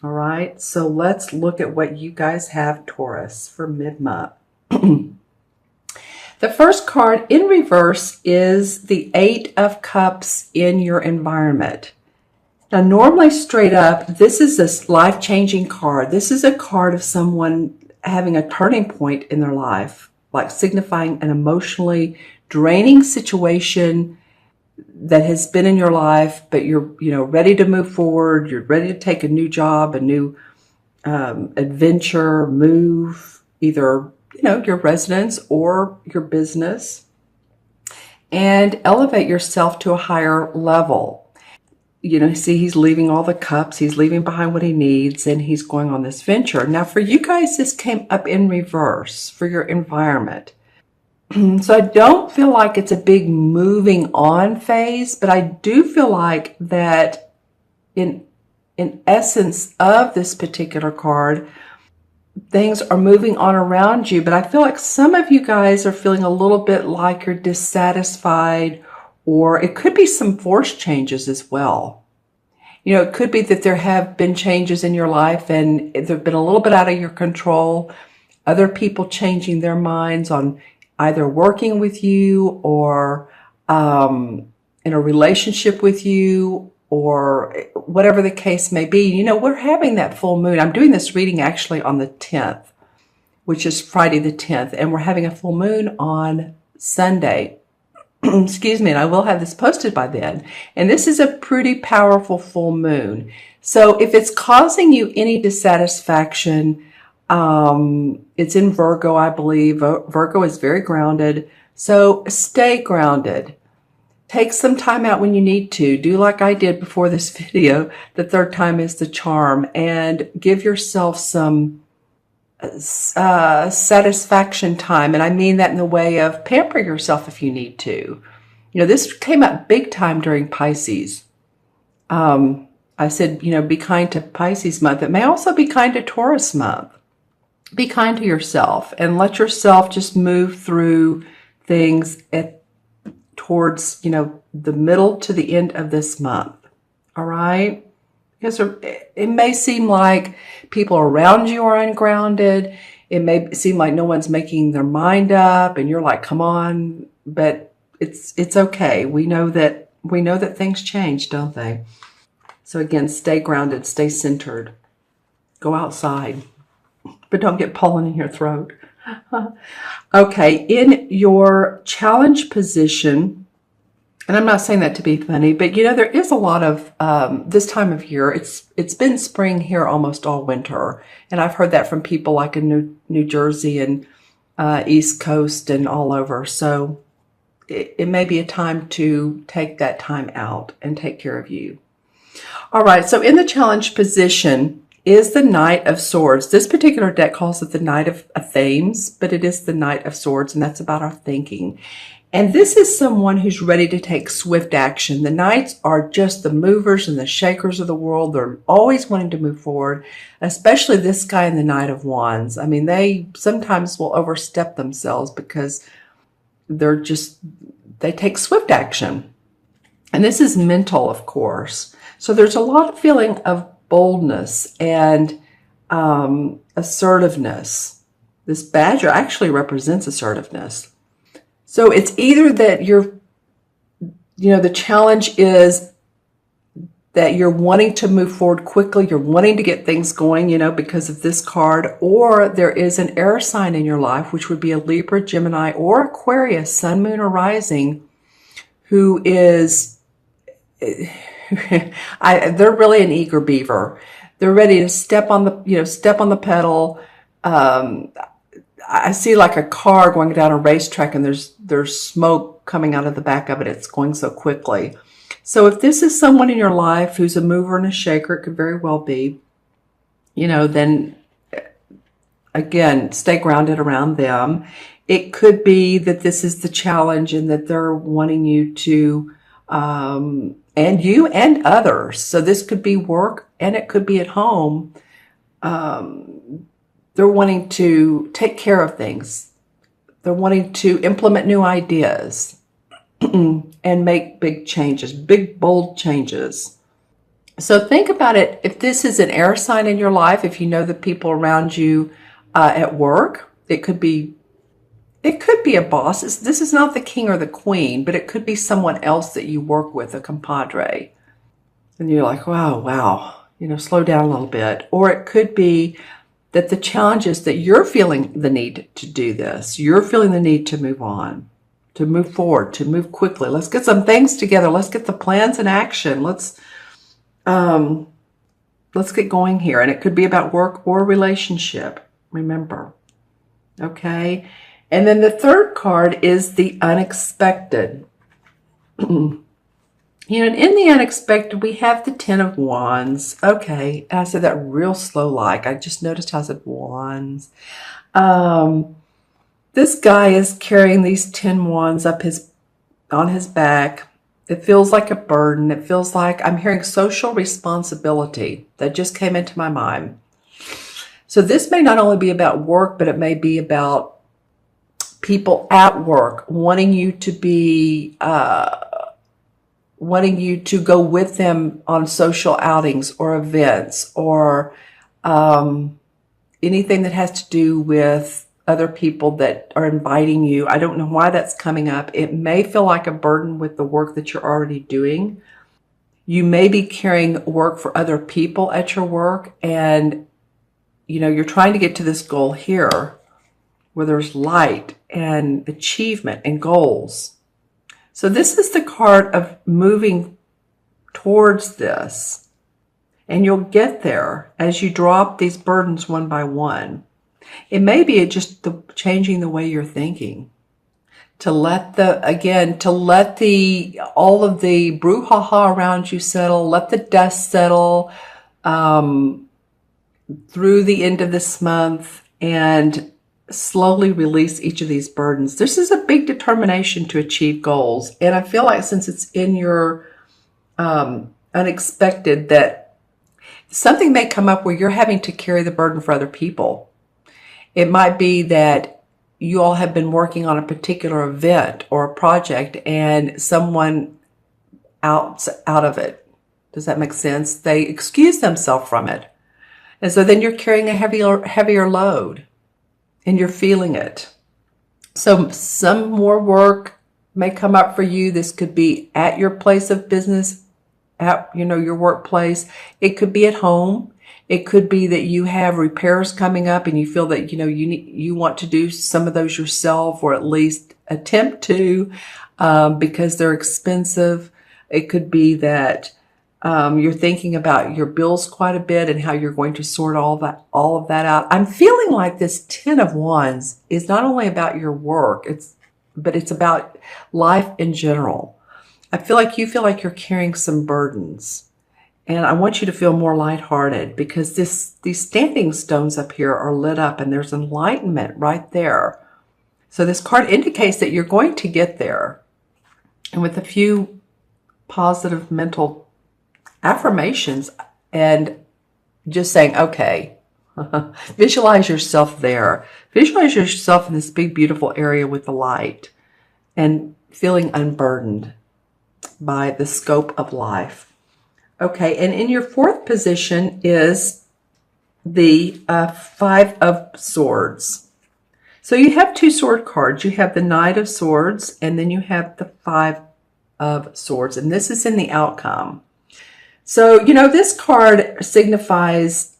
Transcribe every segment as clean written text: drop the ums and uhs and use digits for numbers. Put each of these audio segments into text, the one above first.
All right, so let's look at what you guys have, Taurus, for mid-month. The first card in reverse is the Eight of Cups in your environment. Now, normally straight up, this is a life-changing card. This is a card of someone having a turning point in their life, like signifying an emotionally draining situation that has been in your life, but you're ready to move forward. You're ready to take a new job, a new adventure, move, either your residence or your business, and elevate yourself to a higher level. See, he's leaving all the cups, he's leaving behind what he needs, and he's going on this venture. Now, for you guys, this came up in reverse for your environment. So I don't feel like it's a big moving on phase, but I do feel like that in essence of this particular card, things are moving on around you, but I feel like some of you guys are feeling a little bit like you're dissatisfied, or it could be some forced changes as well. It could be that there have been changes in your life and they've been a little bit out of your control. Other people changing their minds on either working with you or in a relationship with you, or whatever the case may be. We're having that full moon. I'm doing this reading actually on the 10th, which is Friday the 10th, and we're having a full moon on Sunday. Excuse me, and I will have this posted by then. And this is a pretty powerful full moon. So if it's causing you any dissatisfaction, it's in Virgo, I believe. Virgo is very grounded. So stay grounded. Take some time out when you need to. Do like I did before this video. The third time is the charm. And give yourself some satisfaction time. And I mean that in the way of pamper yourself if you need to. This came up big time during Pisces. I said, be kind to Pisces month. It may also be kind to Taurus month. Be kind to yourself and let yourself just move through things towards, the middle to the end of this month. All right? Because it may seem like people around you are ungrounded. It may seem like no one's making their mind up and you're like, come on, but it's okay. We know that things change, don't they? So again, stay grounded, stay centered. Go outside, but don't get pollen in your throat. Okay, in your challenge position, and I'm not saying that to be funny, but there is a lot of this time of year. It's been spring here almost all winter, and I've heard that from people like in New Jersey and East Coast and all over. So it may be a time to take that time out and take care of you. All right, so in the challenge position is the Knight of Swords. This particular deck calls it the Knight of Themes, but it is the Knight of Swords, and that's about our thinking. And this is someone who's ready to take swift action. The Knights are just the movers and the shakers of the world. They're always wanting to move forward, especially this guy in the Knight of Wands. I mean, they sometimes will overstep themselves because they take swift action. And this is mental, of course. So there's a lot of feeling of boldness and assertiveness. This badger actually represents assertiveness. So it's either that the challenge is that you're wanting to move forward quickly, you're wanting to get things going, because of this card, or there is an air sign in your life, which would be a Libra, Gemini, or Aquarius, sun, moon, or rising, who is, they're really an eager beaver. They're ready to step on the pedal. I see like a car going down a racetrack and there's smoke coming out of the back of it. It's going so quickly. So if this is someone in your life who's a mover and a shaker, it could very well be, then again, stay grounded around them. It could be that this is the challenge and that they're wanting you to, and you and others. So this could be work and it could be at home. They're wanting to take care of things. They're wanting to implement new ideas and make big changes, big, bold changes. So think about it. If this is an air sign in your life, if you know the people around you at work, it could be a boss. This is not the king or the queen, but it could be someone else that you work with, a compadre. And you're like, wow, slow down a little bit. Or it could be that the challenge is that you're feeling the need to do this. You're feeling the need to move on, to move forward, to move quickly. Let's get some things together. Let's get the plans in action. Let's get going here. And it could be about work or relationship. Remember. Okay. And then the third card is the unexpected. And in the unexpected, we have the Ten of Wands. Okay, and I said that real slow like. I just noticed how I said wands. This guy is carrying these 10 wands on his back. It feels like a burden. It feels like I'm hearing social responsibility. That just came into my mind. So this may not only be about work, but it may be about people at work wanting you to go with them on social outings or events or anything that has to do with other people that are inviting you. I don't know why that's coming up. It may feel like a burden with the work that you're already doing. You may be carrying work for other people at your work, and you're trying to get to this goal here where there's light and achievement and goals. So this is the card of moving towards this. And you'll get there as you drop these burdens one by one. It may be just changing the way you're thinking. To let all of the brouhaha around you settle, let the dust settle through the end of this month, and slowly release each of these burdens. This is a big determination to achieve goals. And I feel like since it's in your unexpected, that something may come up where you're having to carry the burden for other people. It might be that you all have been working on a particular event or a project and someone out of it. Does that make sense? They excuse themselves from it. And so then you're carrying a heavier load. And you're feeling it. So some more work may come up for you. This could be at your place of business, at your workplace. It could be at home. It could be that you have repairs coming up and you feel that you want to do some of those yourself, or at least attempt to, because they're expensive. It could be that you're thinking about your bills quite a bit and how you're going to sort all of that out. I'm feeling like this 10 of Wands is not only about your work, but it's about life in general. I feel like you feel like you're carrying some burdens. And I want you to feel more lighthearted, because these standing stones up here are lit up and there's enlightenment right there. So this card indicates that you're going to get there. And with a few positive mental affirmations and just saying, okay, visualize yourself there. Visualize yourself in this big, beautiful area with the light and feeling unburdened by the scope of life. Okay, and in your fourth position is the Five of Swords. So you have two sword cards. You have the Knight of Swords, and then you have the Five of Swords, and this is in the outcome. So, this card signifies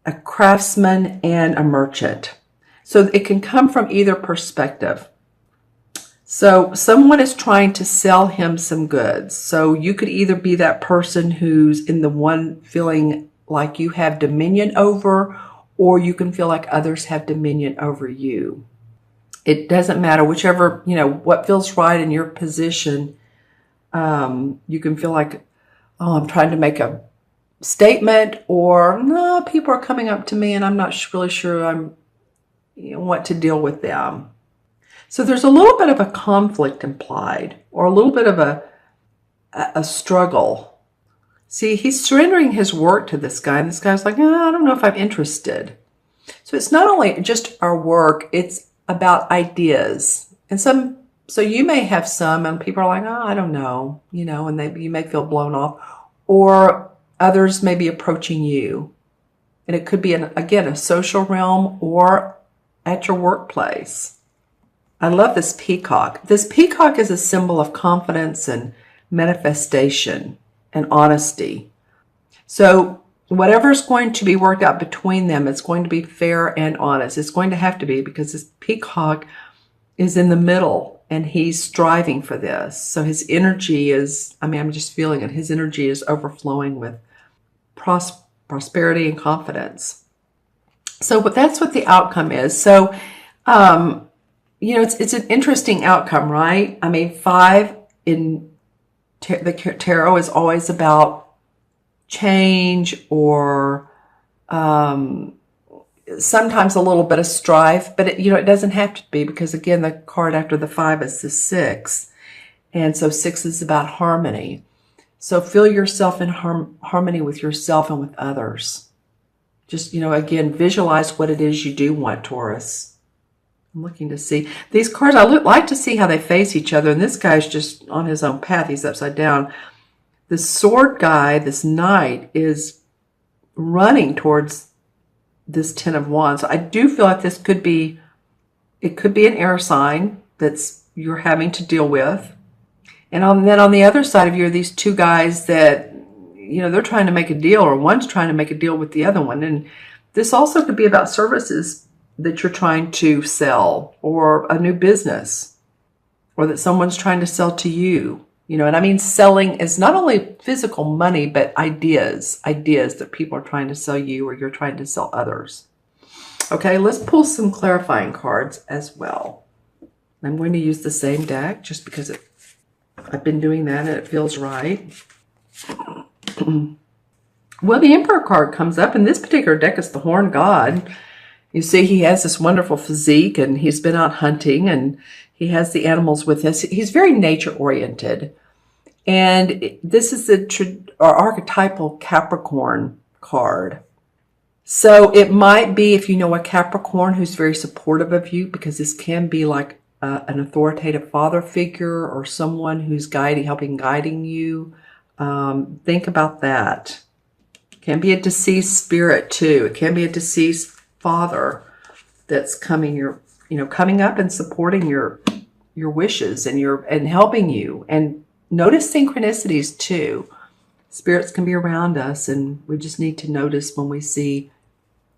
a craftsman and a merchant. So it can come from either perspective. So someone is trying to sell him some goods. So you could either be that person who's in the one feeling like you have dominion over, or you can feel like others have dominion over you. It doesn't matter, whichever, what feels right in your position. You can feel like, oh, I'm trying to make a statement, or no, people are coming up to me and I'm not really sure I'm what to deal with them. So there's a little bit of a conflict implied, or a little bit of a struggle. See, he's surrendering his work to this guy, and this guy's like, I don't know if I'm interested. So it's not only just our work, it's about ideas. And so you may have some, and people are like, I don't know, and you may feel blown off. Or others may be approaching you. And it could be, again, a social realm or at your workplace. I love this peacock. This peacock is a symbol of confidence and manifestation and honesty. So whatever's going to be worked out between them, it's going to be fair and honest. It's going to have to be, because this peacock is in the middle and he's striving for this. So his energy is, I'm just feeling it. His energy is overflowing with prosperity and confidence. So, but that's what the outcome is. So, it's an interesting outcome, right? 5 in the tarot is always about change or sometimes a little bit of strife, but it doesn't have to be, because again, the card after the 5 is the 6. And so 6 is about harmony. So feel yourself in harmony with yourself and with others. Just, again, visualize what it is you do want, Taurus. I'm looking to see these cards. I like to see how they face each other. And this guy's just on his own path. He's upside down. The sword guy, this knight, is running towards this 10 of Wands. I do feel like it could be an air sign that's you're having to deal with. And then on the other side of you are these two guys that, they're trying to make a deal, or one's trying to make a deal with the other one. And this also could be about services that you're trying to sell, or a new business, or that someone's trying to sell to you. And selling is not only physical money, but ideas that people are trying to sell you, or you're trying to sell others. Okay, let's pull some clarifying cards as well. I'm going to use the same deck just because I've been doing that and it feels right. Well, the Emperor card comes up, and this particular deck is the Horn God. You see, he has this wonderful physique, and he's been out hunting, and he has the animals with us. He's very nature-oriented. And this is the archetypal Capricorn card. So it might be, if you know a Capricorn who's very supportive of you, because this can be like an authoritative father figure or someone who's guiding you. Think about that. It can be a deceased spirit too. It can be a deceased father that's coming up and supporting your wishes and helping you. And notice synchronicities too. Spirits can be around us, and we just need to notice when we see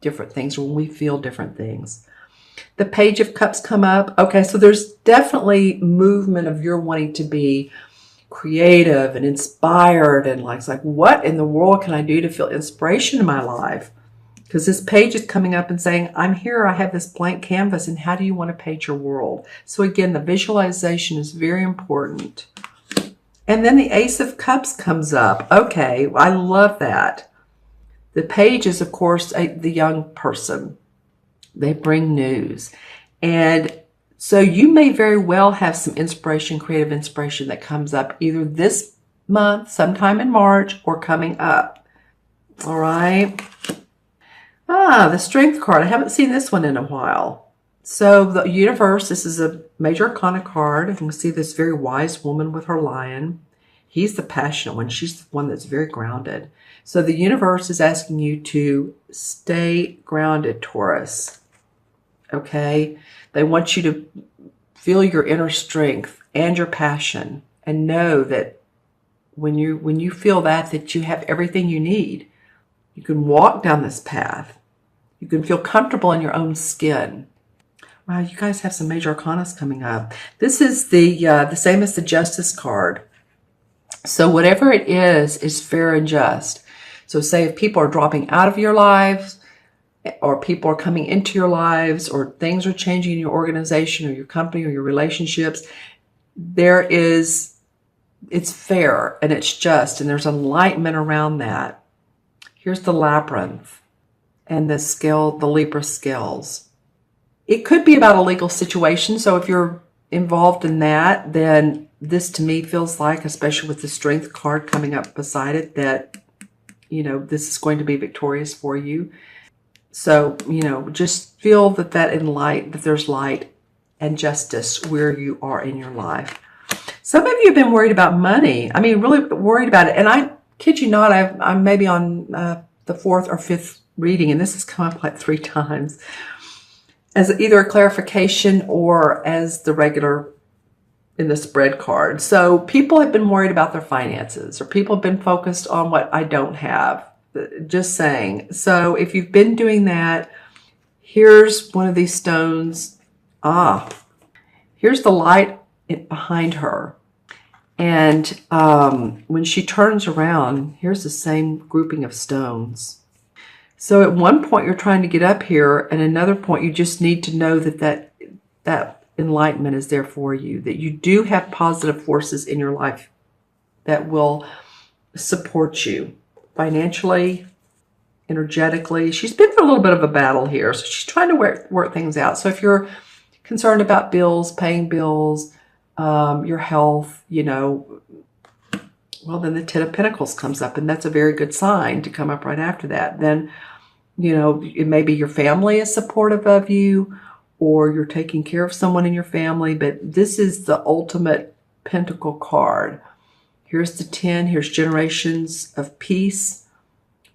different things or when we feel different things. The Page of Cups come up. Okay, so there's definitely movement of your wanting to be creative and inspired, and like what in the world can I do to feel inspiration in my life? Because this page is coming up and saying, I'm here, I have this blank canvas, and how do you want to paint your world? So again, the visualization is very important. And then the Ace of Cups comes up. Okay, I love that. The page is, of course, the young person. They bring news. And so you may very well have some inspiration, creative inspiration that comes up either this month, sometime in March, or coming up. All right. The Strength card. I haven't seen this one in a while. So the universe, this is a major arcana card. You can see this very wise woman with her lion. He's the passionate one. She's the one that's very grounded. So the universe is asking you to stay grounded, Taurus. Okay? They want you to feel your inner strength and your passion, and know that when you feel that you have everything you need. You can walk down this path. You can feel comfortable in your own skin. Wow, you guys have some major arcanas coming up. This is the same as the Justice card. So whatever it is fair and just. So say if people are dropping out of your lives, or people are coming into your lives, or things are changing in your organization or your company or your relationships, it's fair and it's just, and there's enlightenment around that. Here's the Labyrinth and the Libra scales. It could be about a legal situation. So if you're involved in that, then this to me feels like, especially with the Strength card coming up beside it, that, this is going to be victorious for you. So, just feel that there's light and justice where you are in your life. Some of you have been worried about money. Really worried about it. And kid you not, I'm maybe on the fourth or fifth reading, and this has come up like 3 times as either a clarification or as the regular in the spread card. So people have been worried about their finances, or people have been focused on what I don't have. Just saying. So if you've been doing that, here's one of these stones. Here's the light behind her. And when she turns around, here's the same grouping of stones. So at one point you're trying to get up here, and another point you just need to know that enlightenment is there for you, that you do have positive forces in your life that will support you financially, energetically. She's been through a little bit of a battle here, so she's trying to work things out. So if you're concerned about bills, paying bills, your health, well, then the Ten of Pentacles comes up, and that's a very good sign to come up right after that. Then, it may be your family is supportive of you, or you're taking care of someone in your family, but this is the ultimate Pentacle card. Here's the 10. Here's generations of peace,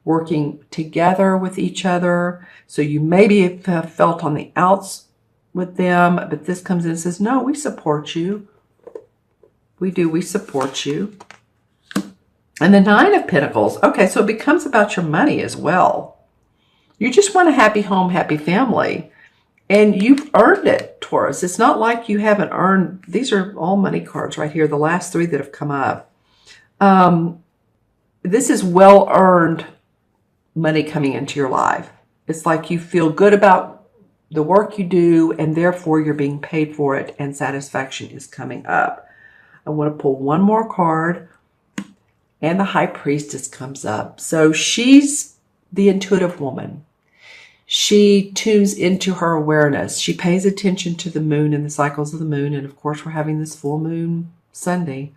working together with each other. So you maybe have felt on the outs with them, but this comes in and says, no, we support you. We do. We support you. And the 9 of Pentacles. Okay, so it becomes about your money as well. You just want a happy home, happy family. And you've earned it, Taurus. It's not like you haven't earned. These are all money cards right here, the last 3 that have come up. This is well-earned money coming into your life. It's like you feel good about the work you do, and therefore you're being paid for it, and satisfaction is coming up. I want to pull one more card, and the High Priestess comes up. So she's the intuitive woman. She tunes into her awareness. She pays attention to the moon and the cycles of the moon. And of course, we're having this full moon Sunday.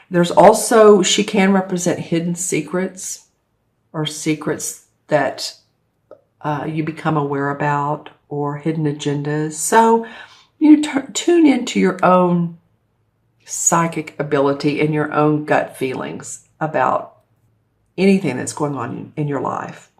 There's also, she can represent hidden secrets, or secrets that you become aware about, or hidden agendas. So you tune into your own psychic ability and your own gut feelings about anything that's going on in your life.